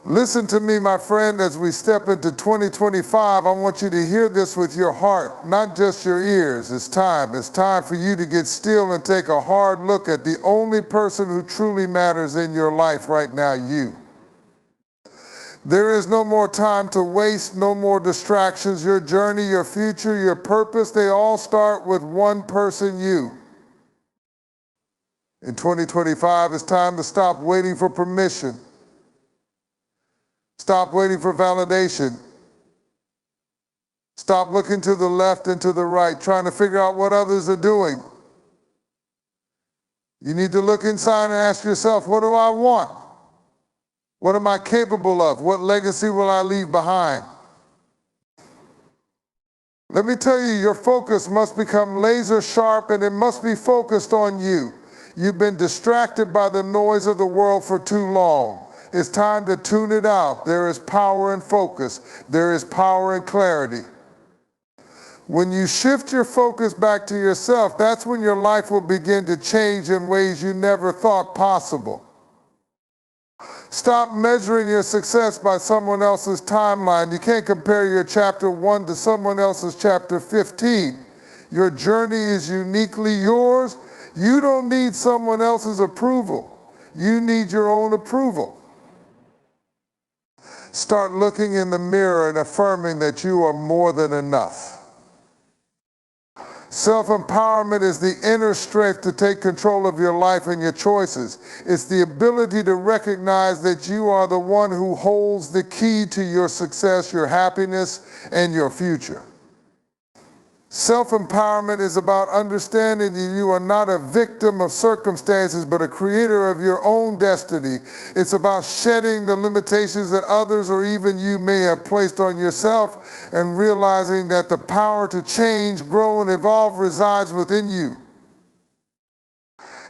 Listen to me, my friend, as we step into 2025. I want you to hear this with your heart, not just your ears. It's time. It's time for you to get still and take a hard look at the only person who truly matters in your life right now, you. There is no more time to waste, no more distractions. Your journey, your future, your purpose, they all start with one person, you. In 2025, it's time to stop waiting for permission. Stop waiting for validation. Stop looking to the left and to the right, trying to figure out what others are doing. You need to look inside and ask yourself, what do I want? What am I capable of? What legacy will I leave behind? Let me tell you, your focus must become laser sharp, and it must be focused on you. You've been distracted by the noise of the world for too long. It's time to tune it out. There is power in focus. There is power in clarity. When you shift your focus back to yourself, that's when your life will begin to change in ways you never thought possible. Stop measuring your success by someone else's timeline. You can't compare your chapter 1 to someone else's chapter 15. Your journey is uniquely yours. You don't need someone else's approval. You need your own approval. Start looking in the mirror and affirming that you are more than enough. Self-empowerment is the inner strength to take control of your life and your choices. It's the ability to recognize that you are the one who holds the key to your success, your happiness, and your future. Self-empowerment is about understanding that you are not a victim of circumstances, but a creator of your own destiny. It's about shedding the limitations that others or even you may have placed on yourself and realizing that the power to change, grow, and evolve resides within you.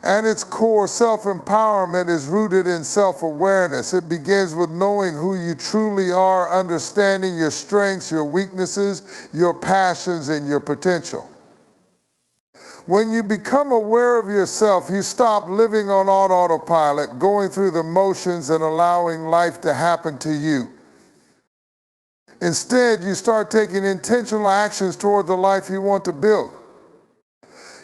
At its core, self-empowerment is rooted in self-awareness. It begins with knowing who you truly are, understanding your strengths, your weaknesses, your passions, and your potential. When you become aware of yourself, you stop living on autopilot, going through the motions and allowing life to happen to you. Instead, you start taking intentional actions toward the life you want to build.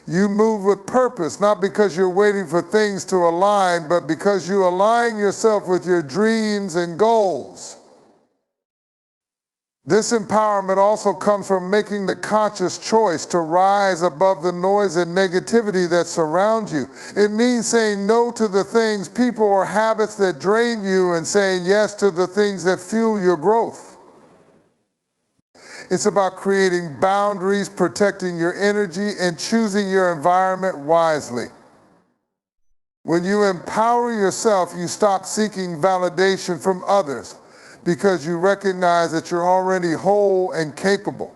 You move with purpose, not because you're waiting for things to align, but because you align yourself with your dreams and goals. This empowerment also comes from making the conscious choice to rise above the noise and negativity that surrounds you. It means saying no to the things, people, or habits that drain you and saying yes to the things that fuel your growth. It's about creating boundaries, protecting your energy, and choosing your environment wisely. When you empower yourself, you stop seeking validation from others because you recognize that you're already whole and capable.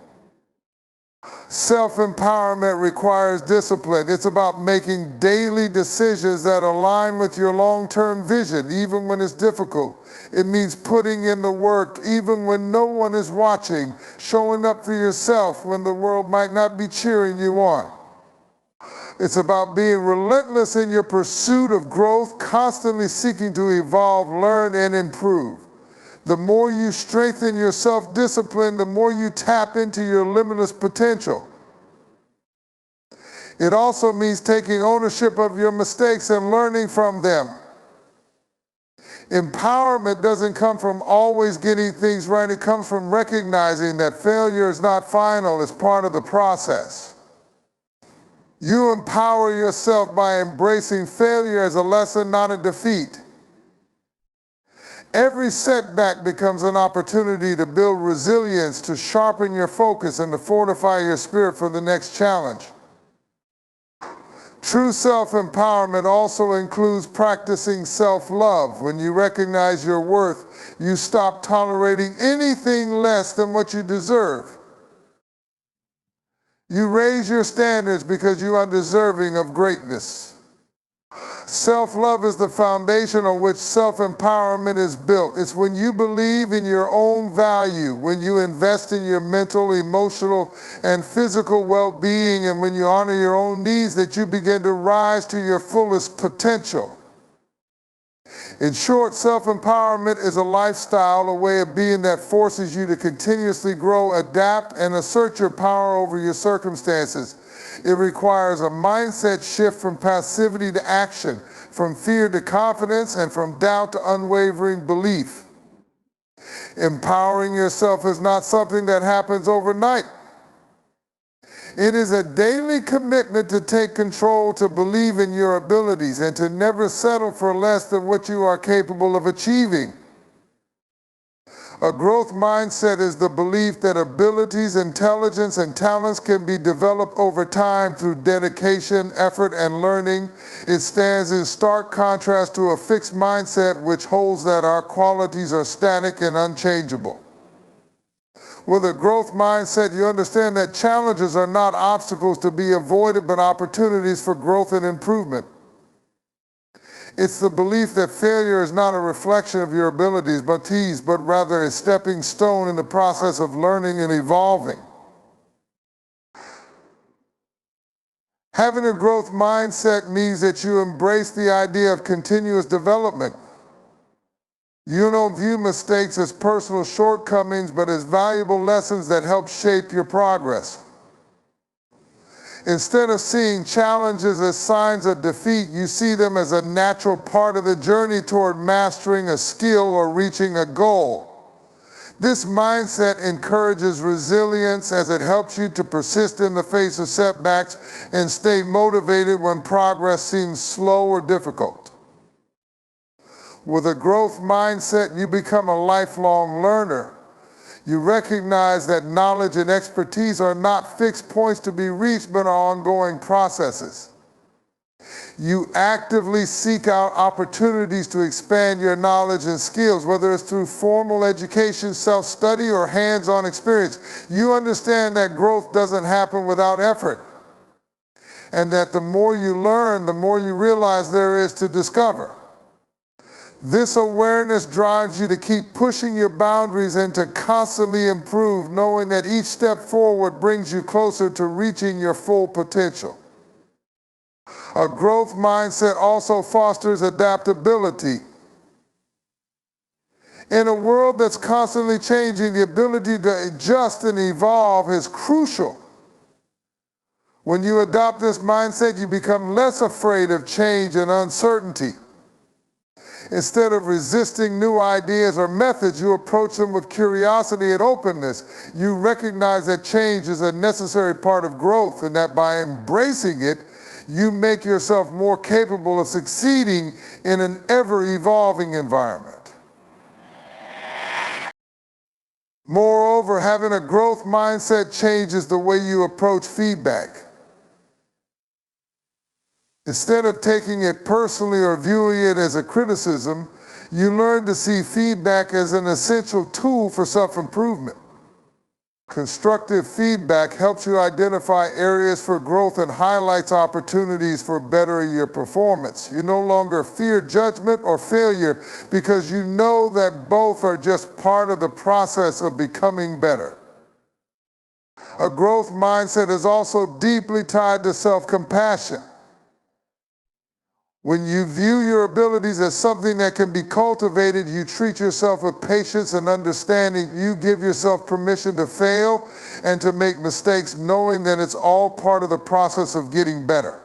Self-empowerment requires discipline. It's about making daily decisions that align with your long-term vision, even when it's difficult. It means putting in the work even when no one is watching, showing up for yourself when the world might not be cheering you on. It's about being relentless in your pursuit of growth, constantly seeking to evolve, learn, and improve. The more you strengthen your self-discipline, the more you tap into your limitless potential. It also means taking ownership of your mistakes and learning from them. Empowerment doesn't come from always getting things right. It comes from recognizing that failure is not final, it's part of the process. You empower yourself by embracing failure as a lesson, not a defeat. Every setback becomes an opportunity to build resilience, to sharpen your focus, and to fortify your spirit for the next challenge. True self-empowerment also includes practicing self-love. When you recognize your worth, you stop tolerating anything less than what you deserve. You raise your standards because you are deserving of greatness. Self-love is the foundation on which self-empowerment is built. It's when you believe in your own value, when you invest in your mental, emotional, and physical well-being, and when you honor your own needs, that you begin to rise to your fullest potential. In short, self-empowerment is a lifestyle, a way of being that forces you to continuously grow, adapt, and assert your power over your circumstances. It requires a mindset shift from passivity to action, from fear to confidence, and from doubt to unwavering belief. Empowering yourself is not something that happens overnight. It is a daily commitment to take control, to believe in your abilities, and to never settle for less than what you are capable of achieving. A growth mindset is the belief that abilities, intelligence, and talents can be developed over time through dedication, effort, and learning. It stands in stark contrast to a fixed mindset which holds that our qualities are static and unchangeable. With a growth mindset, you understand that challenges are not obstacles to be avoided, but opportunities for growth and improvement. It's the belief that failure is not a reflection of your abilities, but rather a stepping stone in the process of learning and evolving. Having a growth mindset means that you embrace the idea of continuous development. You don't view mistakes as personal shortcomings, but as valuable lessons that help shape your progress. Instead of seeing challenges as signs of defeat, you see them as a natural part of the journey toward mastering a skill or reaching a goal. This mindset encourages resilience as it helps you to persist in the face of setbacks and stay motivated when progress seems slow or difficult. With a growth mindset, you become a lifelong learner. You recognize that knowledge and expertise are not fixed points to be reached, but are ongoing processes. You actively seek out opportunities to expand your knowledge and skills, whether it's through formal education, self-study, or hands-on experience. You understand that growth doesn't happen without effort, and that the more you learn, the more you realize there is to discover. This awareness drives you to keep pushing your boundaries and to constantly improve, knowing that each step forward brings you closer to reaching your full potential. A growth mindset also fosters adaptability. In a world that's constantly changing, the ability to adjust and evolve is crucial. When you adopt this mindset, you become less afraid of change and uncertainty. Instead of resisting new ideas or methods, you approach them with curiosity and openness. You recognize that change is a necessary part of growth, and that by embracing it, you make yourself more capable of succeeding in an ever-evolving environment. Moreover, having a growth mindset changes the way you approach feedback. Instead of taking it personally or viewing it as a criticism, you learn to see feedback as an essential tool for self-improvement. Constructive feedback helps you identify areas for growth and highlights opportunities for bettering your performance. You no longer fear judgment or failure because you know that both are just part of the process of becoming better. A growth mindset is also deeply tied to self-compassion. When you view your abilities as something that can be cultivated, you treat yourself with patience and understanding. You give yourself permission to fail and to make mistakes, knowing that it's all part of the process of getting better.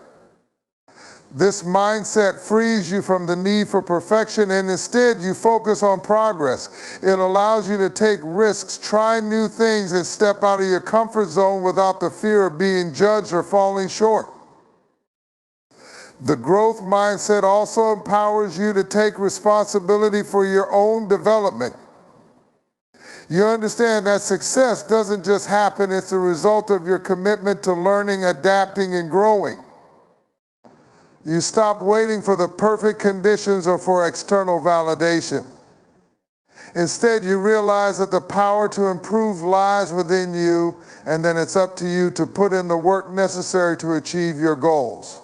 This mindset frees you from the need for perfection, and instead you focus on progress. It allows you to take risks, try new things, and step out of your comfort zone without the fear of being judged or falling short. The growth mindset also empowers you to take responsibility for your own development. You understand that success doesn't just happen, it's a result of your commitment to learning, adapting, and growing. You stop waiting for the perfect conditions or for external validation. Instead, you realize that the power to improve lies within you, and then it's up to you to put in the work necessary to achieve your goals.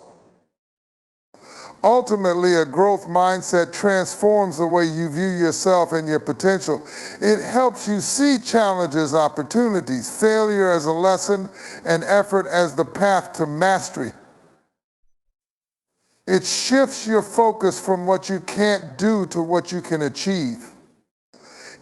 Ultimately, a growth mindset transforms the way you view yourself and your potential. It helps you see challenges, opportunities, failure as a lesson, and effort as the path to mastery. It shifts your focus from what you can't do to what you can achieve.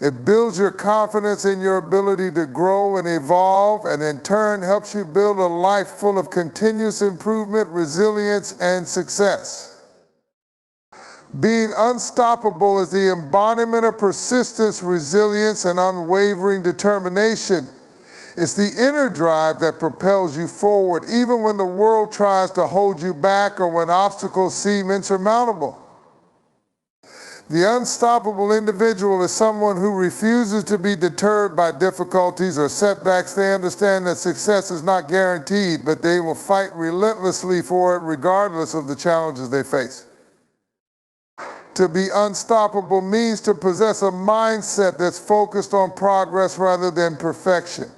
It builds your confidence in your ability to grow and evolve, and in turn helps you build a life full of continuous improvement, resilience, and success. Being unstoppable is the embodiment of persistence, resilience, and unwavering determination. It's the inner drive that propels you forward, even when the world tries to hold you back or when obstacles seem insurmountable. The unstoppable individual is someone who refuses to be deterred by difficulties or setbacks. They understand that success is not guaranteed, but they will fight relentlessly for it regardless of the challenges they face. To be unstoppable means to possess a mindset that's focused on progress rather than perfection.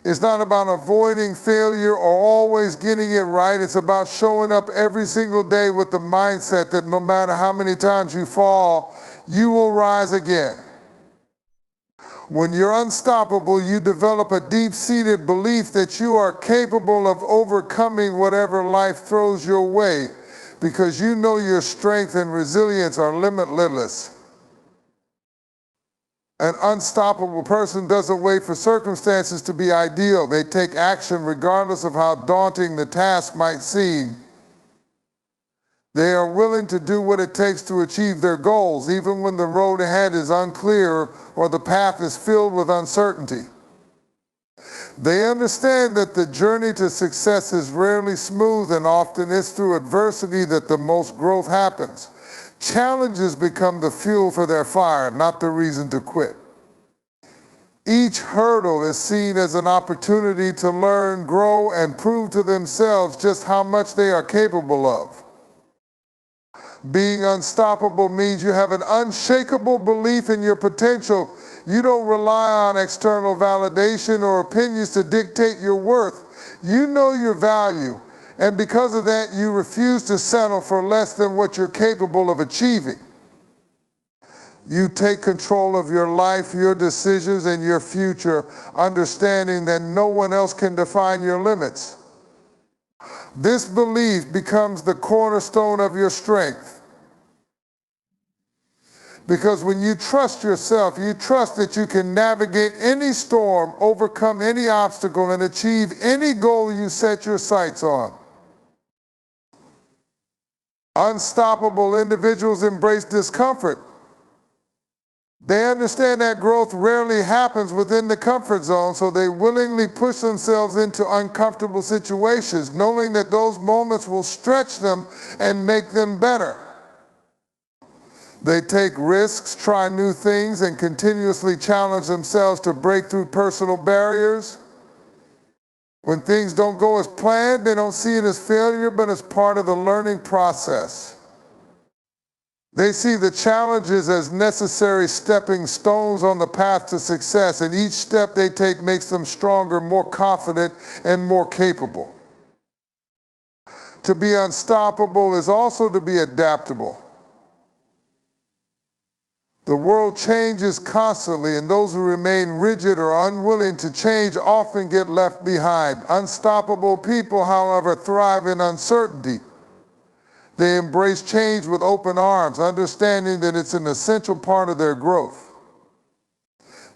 It's not about avoiding failure or always getting it right. It's about showing up every single day with the mindset that no matter how many times you fall, you will rise again. When you're unstoppable, you develop a deep-seated belief that you are capable of overcoming whatever life throws your way, because you know your strength and resilience are limitless. An unstoppable person doesn't wait for circumstances to be ideal. They take action regardless of how daunting the task might seem. They are willing to do what it takes to achieve their goals, even when the road ahead is unclear or the path is filled with uncertainty. They understand that the journey to success is rarely smooth, and often it's through adversity that the most growth happens. Challenges become the fuel for their fire, not the reason to quit. Each hurdle is seen as an opportunity to learn, grow, and prove to themselves just how much they are capable of. Being unstoppable means you have an unshakable belief in your potential. You don't rely on external validation or opinions to dictate your worth. You know your value. And because of that, you refuse to settle for less than what you're capable of achieving. You take control of your life, your decisions, and your future, understanding that no one else can define your limits. This belief becomes the cornerstone of your strength. Because when you trust yourself, you trust that you can navigate any storm, overcome any obstacle, and achieve any goal you set your sights on. Unstoppable individuals embrace discomfort. They understand that growth rarely happens within the comfort zone, so they willingly push themselves into uncomfortable situations, knowing that those moments will stretch them and make them better. They take risks, try new things, and continuously challenge themselves to break through personal barriers. When things don't go as planned, they don't see it as failure, but as part of the learning process. They see the challenges as necessary stepping stones on the path to success, and each step they take makes them stronger, more confident, and more capable. To be unstoppable is also to be adaptable. The world changes constantly, and those who remain rigid or unwilling to change often get left behind. Unstoppable people, however, thrive in uncertainty. They embrace change with open arms, understanding that it's an essential part of their growth.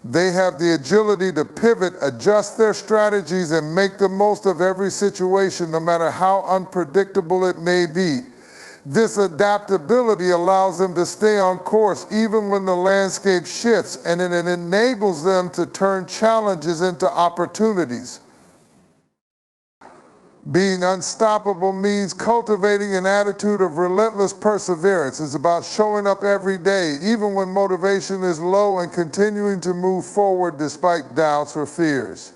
They have the agility to pivot, adjust their strategies, and make the most of every situation, no matter how unpredictable it may be. This adaptability allows them to stay on course even when the landscape shifts, and it enables them to turn challenges into opportunities. Being unstoppable means cultivating an attitude of relentless perseverance. It's about showing up every day, even when motivation is low, and continuing to move forward despite doubts or fears.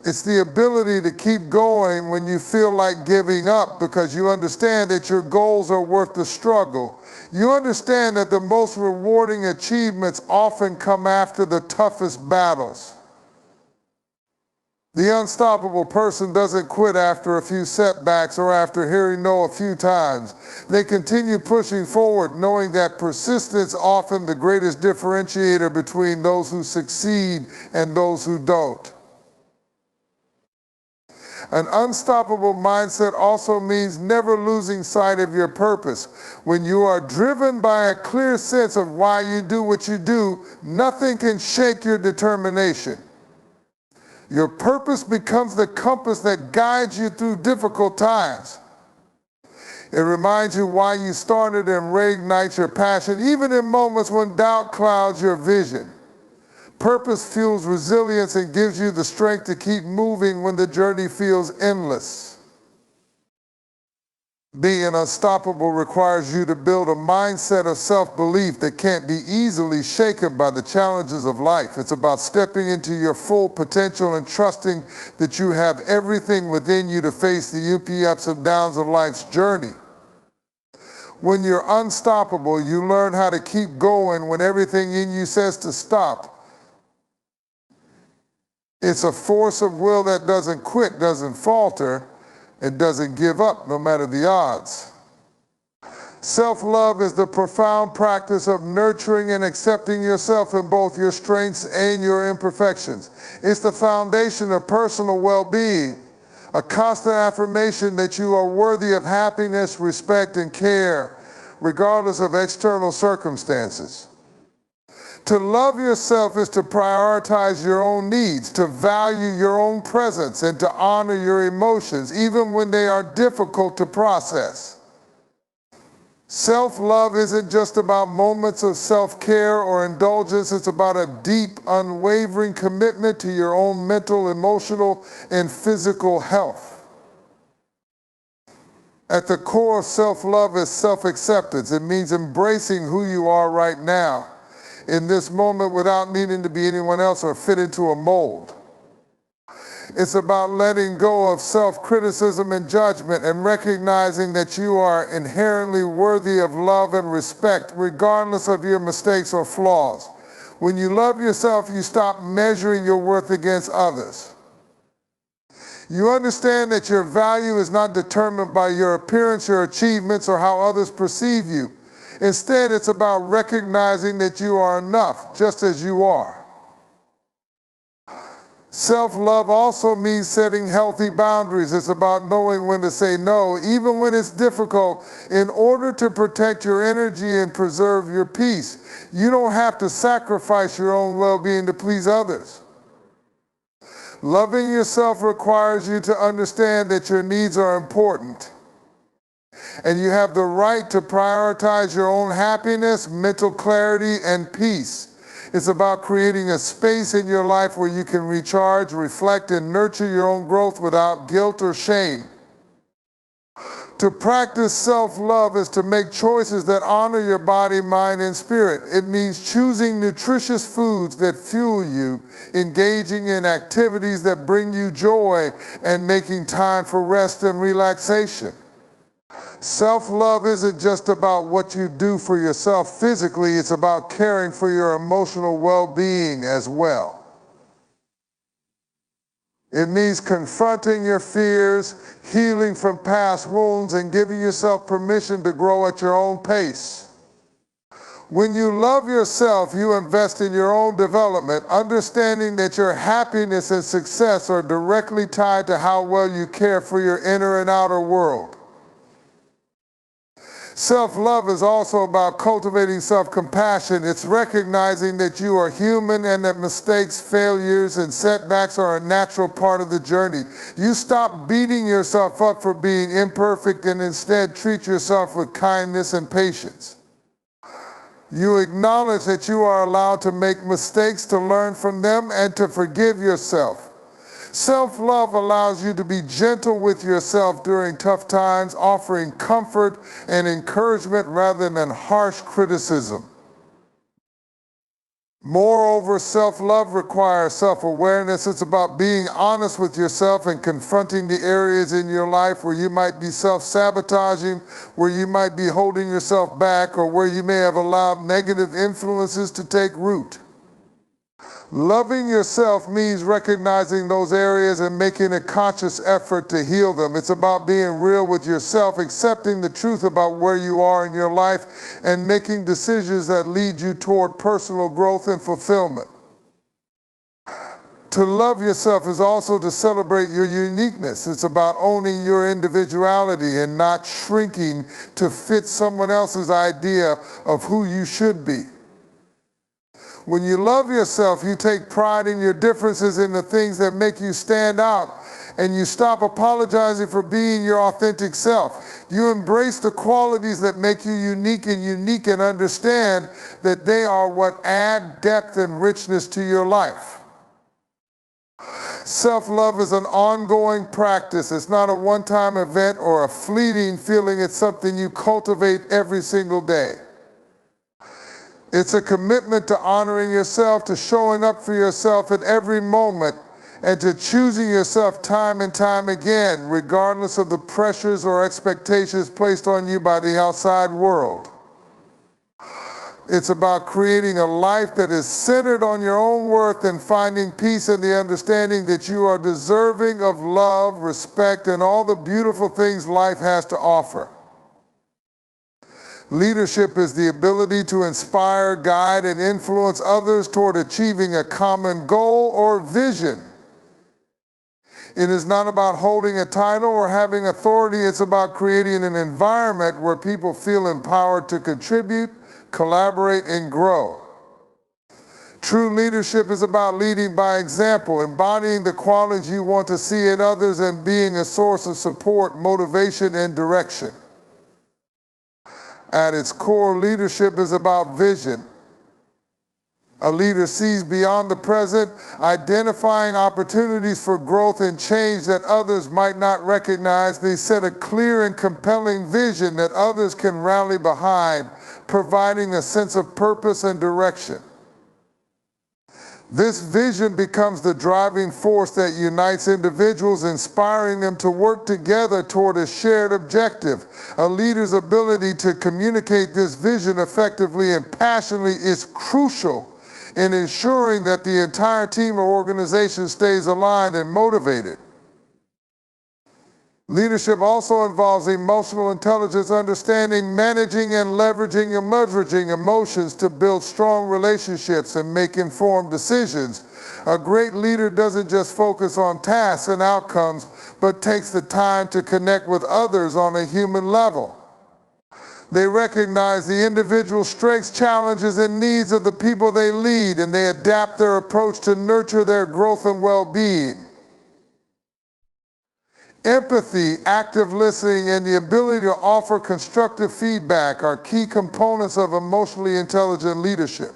It's the ability to keep going when you feel like giving up, because you understand that your goals are worth the struggle. You understand that the most rewarding achievements often come after the toughest battles. The unstoppable person doesn't quit after a few setbacks or after hearing no a few times. They continue pushing forward, knowing that persistence is often the greatest differentiator between those who succeed and those who don't. An unstoppable mindset also means never losing sight of your purpose. When you are driven by a clear sense of why you do what you do, nothing can shake your determination. Your purpose becomes the compass that guides you through difficult times. It reminds you why you started and reignites your passion, even in moments when doubt clouds your vision. Purpose fuels resilience and gives you the strength to keep moving when the journey feels endless. Being unstoppable requires you to build a mindset of self-belief that can't be easily shaken by the challenges of life. It's about stepping into your full potential and trusting that you have everything within you to face the ups and downs of life's journey. When you're unstoppable, you learn how to keep going when everything in you says to stop. It's a force of will that doesn't quit, doesn't falter, and doesn't give up no matter the odds. Self-love is the profound practice of nurturing and accepting yourself in both your strengths and your imperfections. It's the foundation of personal well-being, a constant affirmation that you are worthy of happiness, respect, and care, regardless of external circumstances. To love yourself is to prioritize your own needs, to value your own presence, and to honor your emotions, even when they are difficult to process. Self-love isn't just about moments of self-care or indulgence. It's about a deep, unwavering commitment to your own mental, emotional, and physical health. At the core of self-love is self-acceptance. It means embracing who you are right now, in this moment, without needing to be anyone else or fit into a mold. It's about letting go of self-criticism and judgment and recognizing that you are inherently worthy of love and respect, regardless of your mistakes or flaws. When you love yourself, you stop measuring your worth against others. You understand that your value is not determined by your appearance, your achievements, or how others perceive you. Instead, it's about recognizing that you are enough, just as you are. Self-love also means setting healthy boundaries. It's about knowing when to say no, even when it's difficult, in order to protect your energy and preserve your peace. You don't have to sacrifice your own well-being to please others. Loving yourself requires you to understand that your needs are important, and you have the right to prioritize your own happiness, mental clarity, and peace. It's about creating a space in your life where you can recharge, reflect, and nurture your own growth without guilt or shame. To practice self-love is to make choices that honor your body, mind, and spirit. It means choosing nutritious foods that fuel you, engaging in activities that bring you joy, and making time for rest and relaxation. Self-love isn't just about what you do for yourself physically, it's about caring for your emotional well-being as well. It means confronting your fears, healing from past wounds, and giving yourself permission to grow at your own pace. When you love yourself, you invest in your own development, understanding that your happiness and success are directly tied to how well you care for your inner and outer world. Self-love is also about cultivating self-compassion. It's recognizing that you are human and that mistakes, failures, and setbacks are a natural part of the journey. You stop beating yourself up for being imperfect and instead treat yourself with kindness and patience. You acknowledge that you are allowed to make mistakes, to learn from them, and to forgive yourself. Self-love allows you to be gentle with yourself during tough times, offering comfort and encouragement rather than harsh criticism. Moreover, self-love requires self-awareness. It's about being honest with yourself and confronting the areas in your life where you might be self-sabotaging, where you might be holding yourself back, or where you may have allowed negative influences to take root. Loving yourself means recognizing those areas and making a conscious effort to heal them. It's about being real with yourself, accepting the truth about where you are in your life, and making decisions that lead you toward personal growth and fulfillment. To love yourself is also to celebrate your uniqueness. It's about owning your individuality and not shrinking to fit someone else's idea of who you should be. When you love yourself, you take pride in your differences in the things that make you stand out, and you stop apologizing for being your authentic self. You embrace the qualities that make you unique and understand that they are what add depth and richness to your life. Self-love is an ongoing practice. It's not a one-time event or a fleeting feeling. It's something you cultivate every single day. It's a commitment to honoring yourself, to showing up for yourself at every moment, and to choosing yourself time and time again, regardless of the pressures or expectations placed on you by the outside world. It's about creating a life that is centered on your own worth and finding peace in the understanding that you are deserving of love, respect, and all the beautiful things life has to offer. Leadership is the ability to inspire, guide, and influence others toward achieving a common goal or vision. It is not about holding a title or having authority. It's about creating an environment where people feel empowered to contribute, collaborate, and grow. True leadership is about leading by example, embodying the qualities you want to see in others, and being a source of support, motivation, and direction. At its core, leadership is about vision. A leader sees beyond the present, identifying opportunities for growth and change that others might not recognize. They set a clear and compelling vision that others can rally behind, providing a sense of purpose and direction. This vision becomes the driving force that unites individuals, inspiring them to work together toward a shared objective. A leader's ability to communicate this vision effectively and passionately is crucial in ensuring that the entire team or organization stays aligned and motivated. Leadership also involves emotional intelligence, understanding, managing, and leveraging emotions to build strong relationships and make informed decisions. A great leader doesn't just focus on tasks and outcomes, but takes the time to connect with others on a human level. They recognize the individual strengths, challenges, and needs of the people they lead, and they adapt their approach to nurture their growth and well-being. Empathy, active listening, and the ability to offer constructive feedback are key components of emotionally intelligent leadership.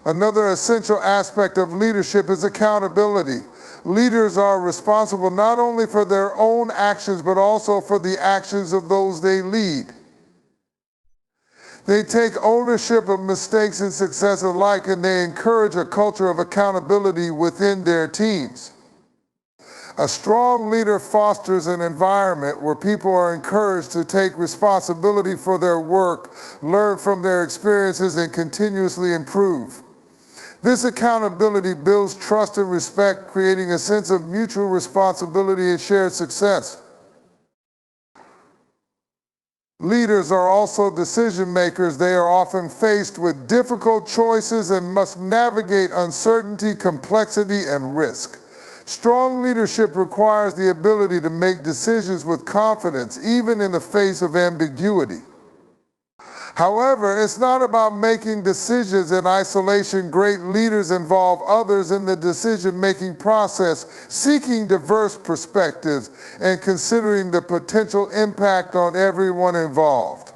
Another essential aspect of leadership is accountability. Leaders are responsible not only for their own actions, but also for the actions of those they lead. They take ownership of mistakes and success alike, and they encourage a culture of accountability within their teams. A strong leader fosters an environment where people are encouraged to take responsibility for their work, learn from their experiences, and continuously improve. This accountability builds trust and respect, creating a sense of mutual responsibility and shared success. Leaders are also decision makers. They are often faced with difficult choices and must navigate uncertainty, complexity, and risk. Strong leadership requires the ability to make decisions with confidence, even in the face of ambiguity. However, it's not about making decisions in isolation. Great leaders involve others in the decision-making process, seeking diverse perspectives and considering the potential impact on everyone involved.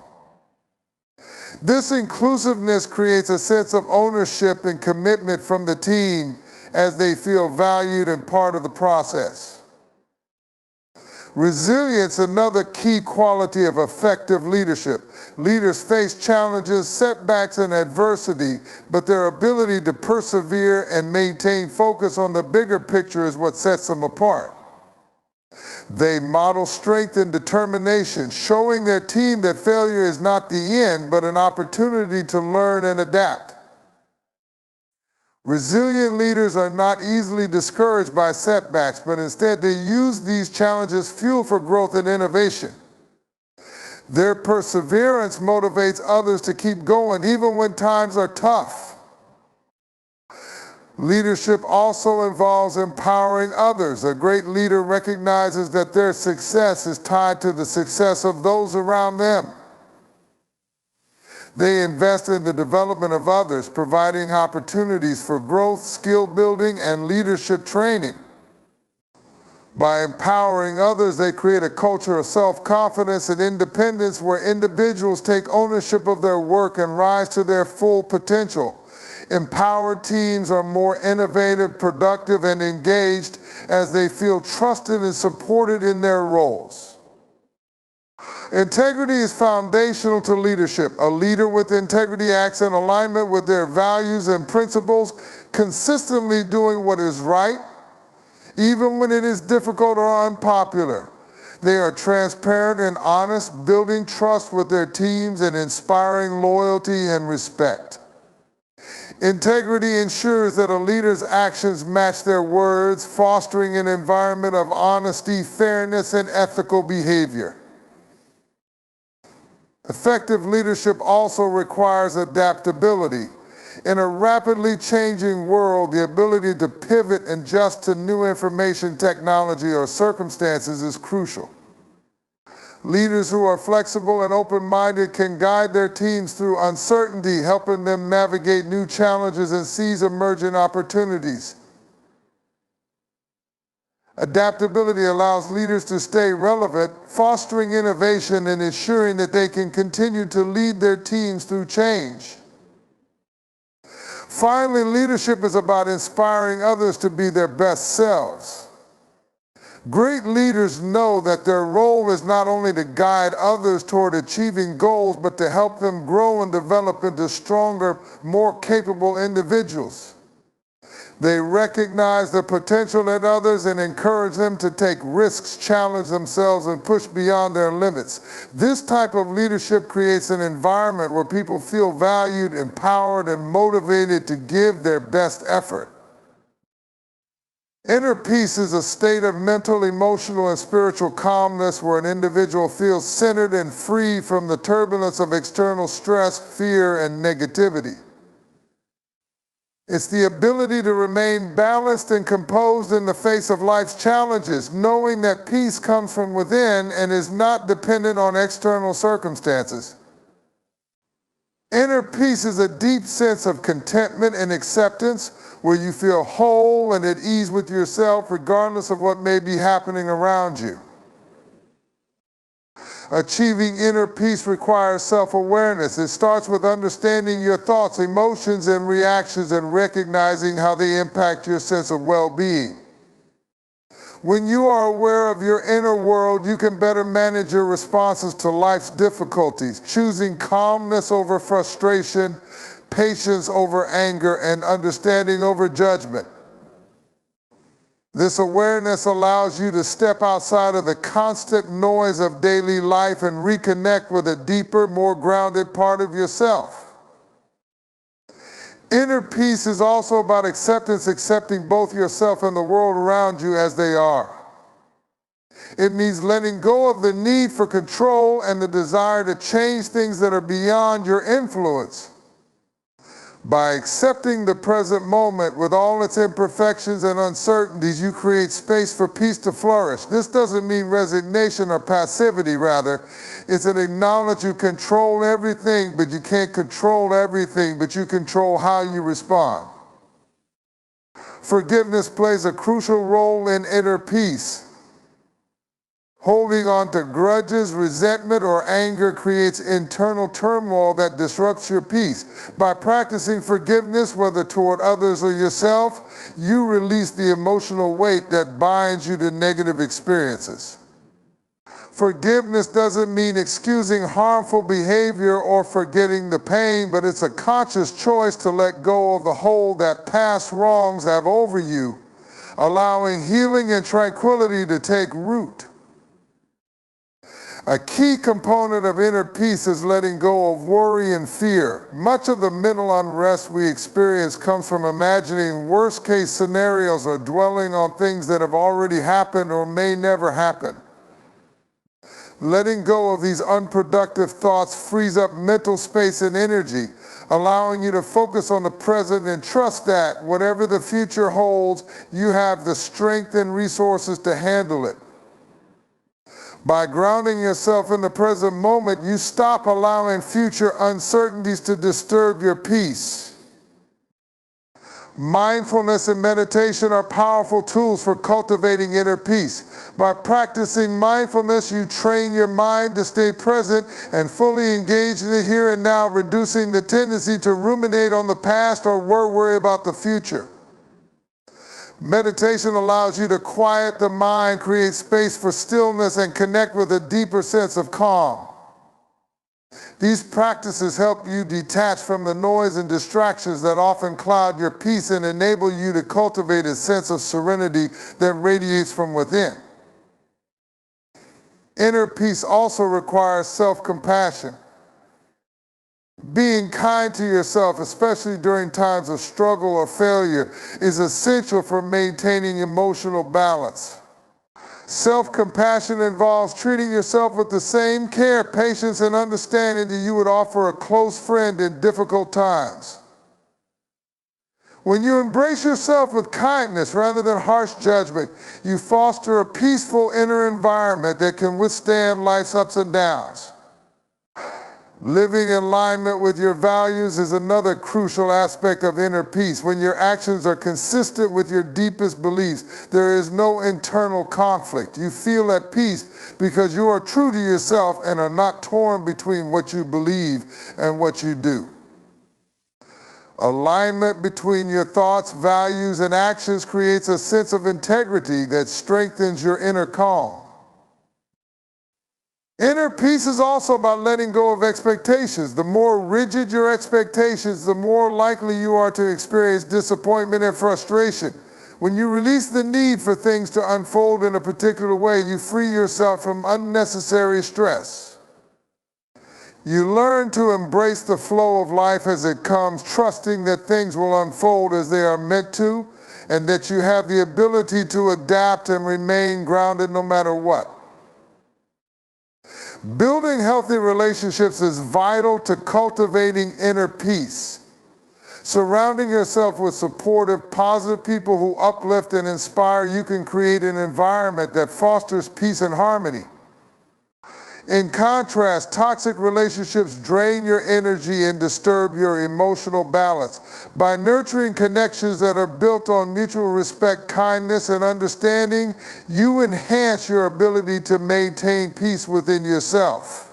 This inclusiveness creates a sense of ownership and commitment from the team as they feel valued and part of the process. Resilience, another key quality of effective leadership. Leaders face challenges, setbacks, and adversity, but their ability to persevere and maintain focus on the bigger picture is what sets them apart. They model strength and determination, showing their team that failure is not the end, but an opportunity to learn and adapt. Resilient leaders are not easily discouraged by setbacks, but instead they use these challenges as fuel for growth and innovation. Their perseverance motivates others to keep going even when times are tough. Leadership also involves empowering others. A great leader recognizes that their success is tied to the success of those around them. They invest in the development of others, providing opportunities for growth, skill building, and leadership training. By empowering others, they create a culture of self-confidence and independence where individuals take ownership of their work and rise to their full potential. Empowered teams are more innovative, productive, and engaged as they feel trusted and supported in their roles. Integrity is foundational to leadership. A leader with integrity acts in alignment with their values and principles, consistently doing what is right, even when it is difficult or unpopular. They are transparent and honest, building trust with their teams and inspiring loyalty and respect. Integrity ensures that a leader's actions match their words, fostering an environment of honesty, fairness, and ethical behavior. Effective leadership also requires adaptability. In a rapidly changing world, the ability to pivot and adjust to new information, technology, or circumstances is crucial. Leaders who are flexible and open-minded can guide their teams through uncertainty, helping them navigate new challenges and seize emerging opportunities. Adaptability allows leaders to stay relevant, fostering innovation and ensuring that they can continue to lead their teams through change. Finally, leadership is about inspiring others to be their best selves. Great leaders know that their role is not only to guide others toward achieving goals, but to help them grow and develop into stronger, more capable individuals. They recognize the potential in others and encourage them to take risks, challenge themselves, and push beyond their limits. This type of leadership creates an environment where people feel valued, empowered, and motivated to give their best effort. Inner peace is a state of mental, emotional, and spiritual calmness where an individual feels centered and free from the turbulence of external stress, fear, and negativity. It's the ability to remain balanced and composed in the face of life's challenges, knowing that peace comes from within and is not dependent on external circumstances. Inner peace is a deep sense of contentment and acceptance where you feel whole and at ease with yourself regardless of what may be happening around you. Achieving inner peace requires self-awareness. It starts with understanding your thoughts, emotions, and reactions and recognizing how they impact your sense of well-being. When you are aware of your inner world, you can better manage your responses to life's difficulties, choosing calmness over frustration, patience over anger, and understanding over judgment. This awareness allows you to step outside of the constant noise of daily life and reconnect with a deeper, more grounded part of yourself. Inner peace is also about acceptance, accepting both yourself and the world around you as they are. It means letting go of the need for control and the desire to change things that are beyond your influence. By accepting the present moment with all its imperfections and uncertainties, you create space for peace to flourish. This doesn't mean resignation or passivity, rather. It's an acknowledge you control everything, but you can't control everything, but you control how you respond. Forgiveness plays a crucial role in inner peace. Holding on to grudges, resentment, or anger creates internal turmoil that disrupts your peace. By practicing forgiveness, whether toward others or yourself, you release the emotional weight that binds you to negative experiences. Forgiveness doesn't mean excusing harmful behavior or forgetting the pain, but it's a conscious choice to let go of the hold that past wrongs have over you, allowing healing and tranquility to take root. A key component of inner peace is letting go of worry and fear. Much of the mental unrest we experience comes from imagining worst-case scenarios or dwelling on things that have already happened or may never happen. Letting go of these unproductive thoughts frees up mental space and energy, allowing you to focus on the present and trust that whatever the future holds, you have the strength and resources to handle it. By grounding yourself in the present moment, you stop allowing future uncertainties to disturb your peace. Mindfulness and meditation are powerful tools for cultivating inner peace. By practicing mindfulness, you train your mind to stay present and fully engaged in the here and now, reducing the tendency to ruminate on the past or worry about the future. Meditation allows you to quiet the mind, create space for stillness, and connect with a deeper sense of calm. These practices help you detach from the noise and distractions that often cloud your peace and enable you to cultivate a sense of serenity that radiates from within. Inner peace also requires self-compassion. Being kind to yourself, especially during times of struggle or failure, is essential for maintaining emotional balance. Self-compassion involves treating yourself with the same care, patience, and understanding that you would offer a close friend in difficult times. When you embrace yourself with kindness rather than harsh judgment, you foster a peaceful inner environment that can withstand life's ups and downs. Living in alignment with your values is another crucial aspect of inner peace. When your actions are consistent with your deepest beliefs, there is no internal conflict. You feel at peace because you are true to yourself and are not torn between what you believe and what you do. Alignment between your thoughts, values, and actions creates a sense of integrity that strengthens your inner calm. Inner peace is also about letting go of expectations. The more rigid your expectations, the more likely you are to experience disappointment and frustration. When you release the need for things to unfold in a particular way, you free yourself from unnecessary stress. You learn to embrace the flow of life as it comes, trusting that things will unfold as they are meant to, and that you have the ability to adapt and remain grounded no matter what. Building healthy relationships is vital to cultivating inner peace. Surrounding yourself with supportive, positive people who uplift and inspire you can create an environment that fosters peace and harmony. In contrast, toxic relationships drain your energy and disturb your emotional balance. By nurturing connections that are built on mutual respect, kindness, and understanding, you enhance your ability to maintain peace within yourself.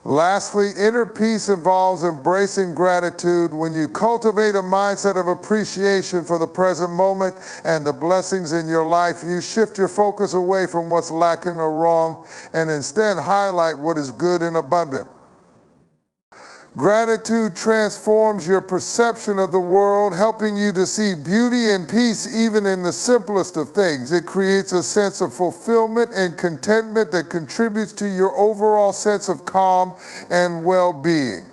Lastly, inner peace involves embracing gratitude. When you cultivate a mindset of appreciation for the present moment and the blessings in your life, you shift your focus away from what's lacking or wrong and instead highlight what is good and abundant. Gratitude transforms your perception of the world, helping you to see beauty and peace even in the simplest of things. It creates a sense of fulfillment and contentment that contributes to your overall sense of calm and well-being.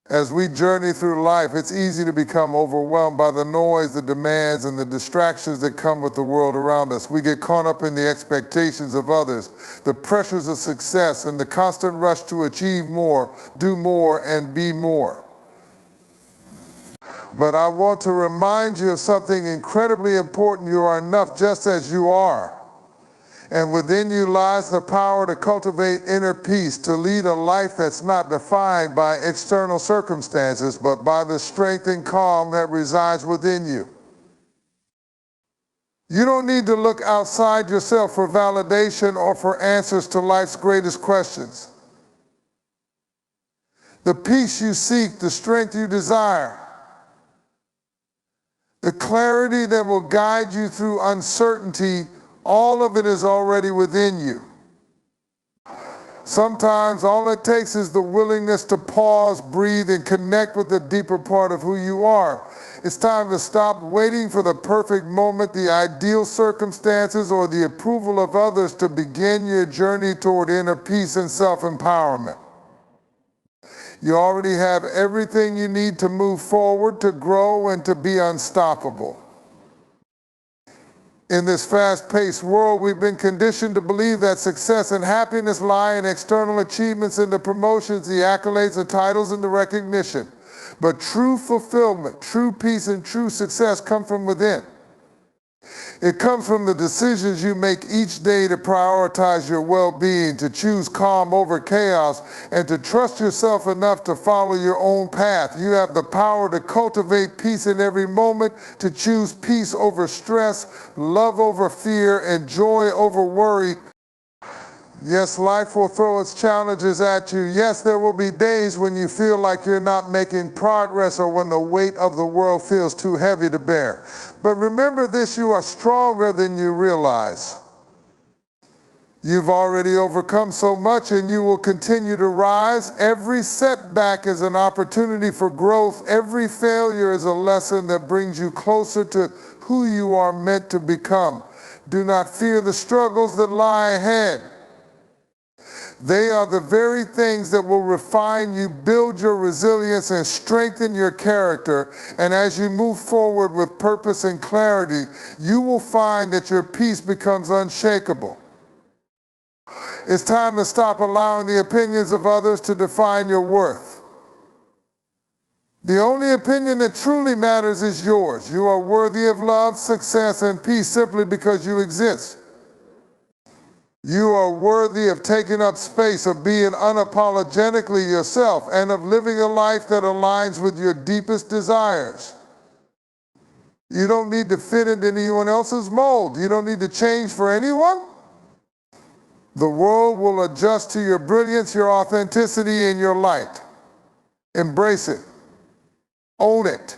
As we journey through life, it's easy to become overwhelmed by the noise, the demands, and the distractions that come with the world around us. We get caught up in the expectations of others, the pressures of success, and the constant rush to achieve more, do more, and be more. But I want to remind you of something incredibly important. You are enough just as you are. And within you lies the power to cultivate inner peace, to lead a life that's not defined by external circumstances, but by the strength and calm that resides within you. You don't need to look outside yourself for validation or for answers to life's greatest questions. The peace you seek, the strength you desire, the clarity that will guide you through uncertainty, all of it is already within you. Sometimes all it takes is the willingness to pause, breathe, and connect with the deeper part of who you are. It's time to stop waiting for the perfect moment, the ideal circumstances, or the approval of others to begin your journey toward inner peace and self-empowerment. You already have everything you need to move forward, to grow, and to be unstoppable. In this fast-paced world, we've been conditioned to believe that success and happiness lie in external achievements and the promotions, the accolades, the titles, and the recognition. But true fulfillment, true peace, and true success come from within. It comes from the decisions you make each day to prioritize your well-being, to choose calm over chaos, and to trust yourself enough to follow your own path. You have the power to cultivate peace in every moment, to choose peace over stress, love over fear, and joy over worry. Yes, life will throw its challenges at you. Yes, there will be days when you feel like you're not making progress or when the weight of the world feels too heavy to bear. But remember this, you are stronger than you realize. You've already overcome so much and you will continue to rise. Every setback is an opportunity for growth. Every failure is a lesson that brings you closer to who you are meant to become. Do not fear the struggles that lie ahead. They are the very things that will refine you, build your resilience, and strengthen your character. And as you move forward with purpose and clarity, you will find that your peace becomes unshakable. It's time to stop allowing the opinions of others to define your worth. The only opinion that truly matters is yours. You are worthy of love, success, and peace simply because you exist. You are worthy of taking up space, of being unapologetically yourself, and of living a life that aligns with your deepest desires. You don't need to fit into anyone else's mold. You don't need to change for anyone. The world will adjust to your brilliance, your authenticity, and your light. Embrace it. Own it.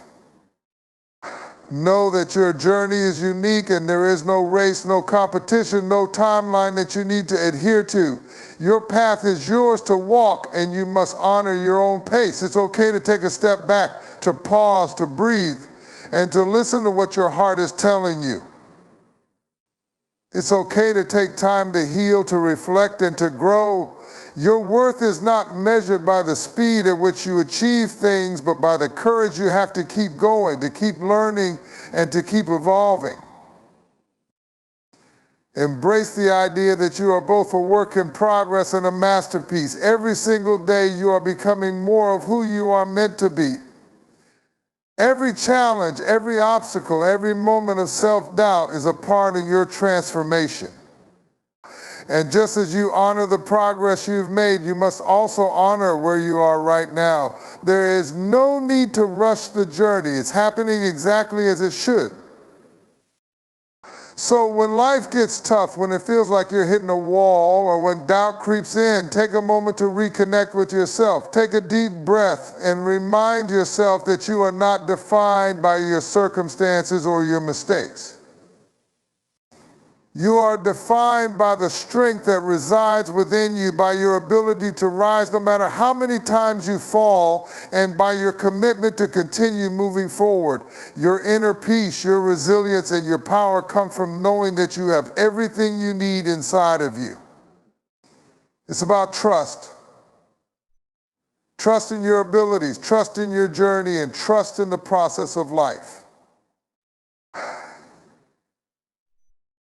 Know that your journey is unique and there is no race, no competition, no timeline that you need to adhere to. Your path is yours to walk and you must honor your own pace. It's okay to take a step back, to pause, to breathe, and to listen to what your heart is telling you. It's okay to take time to heal, to reflect, and to grow. Your worth is not measured by the speed at which you achieve things, but by the courage you have to keep going, to keep learning, and to keep evolving. Embrace the idea that you are both a work in progress and a masterpiece. Every single day you are becoming more of who you are meant to be. Every challenge, every obstacle, every moment of self-doubt is a part of your transformation. And just as you honor the progress you've made, you must also honor where you are right now. There is no need to rush the journey. It's happening exactly as it should. So when life gets tough, when it feels like you're hitting a wall, or when doubt creeps in, take a moment to reconnect with yourself. Take a deep breath and remind yourself that you are not defined by your circumstances or your mistakes. You are defined by the strength that resides within you, by your ability to rise no matter how many times you fall, and by your commitment to continue moving forward. Your inner peace, your resilience, and your power come from knowing that you have everything you need inside of you. It's about trust. Trust in your abilities, trust in your journey, and trust in the process of life.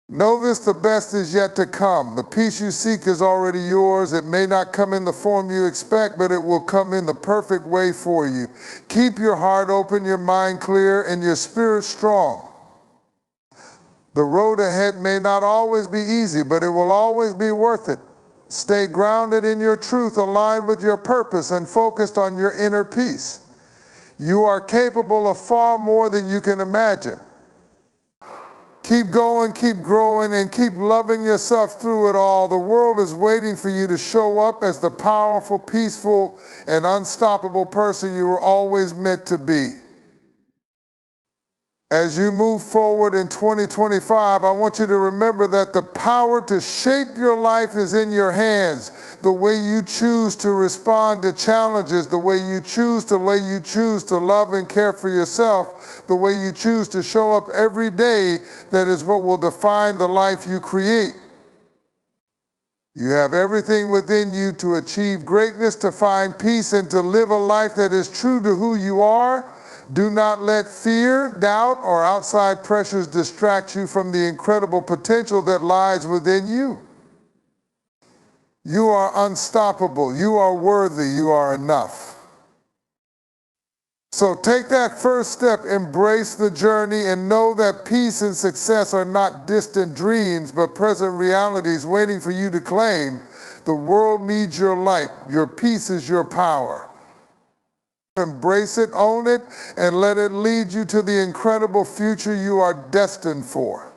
Know this, the best is yet to come. The peace you seek is already yours. It may not come in the form you expect, but it will come in the perfect way for you. Keep your heart open, your mind clear, and your spirit strong. The road ahead may not always be easy, but it will always be worth it. Stay grounded in your truth, aligned with your purpose, and focused on your inner peace. You are capable of far more than you can imagine. Keep going, keep growing, and keep loving yourself through it all. The world is waiting for you to show up as the powerful, peaceful, and unstoppable person you were always meant to be. As you move forward in 2025, I want you to remember that the power to shape your life is in your hands. The way you choose to respond to challenges, the way you choose to love and care for yourself, the way you choose to show up every day, that is what will define the life you create. You have everything within you to achieve greatness, to find peace, and to live a life that is true to who you are. Do not let fear, doubt, or outside pressures distract you from the incredible potential that lies within you. You are unstoppable. You are worthy. You are enough. So take that first step, embrace the journey, and know that peace and success are not distant dreams, but present realities waiting for you to claim. The world needs your light. Your peace is your power. Embrace it, own it, and let it lead you to the incredible future you are destined for.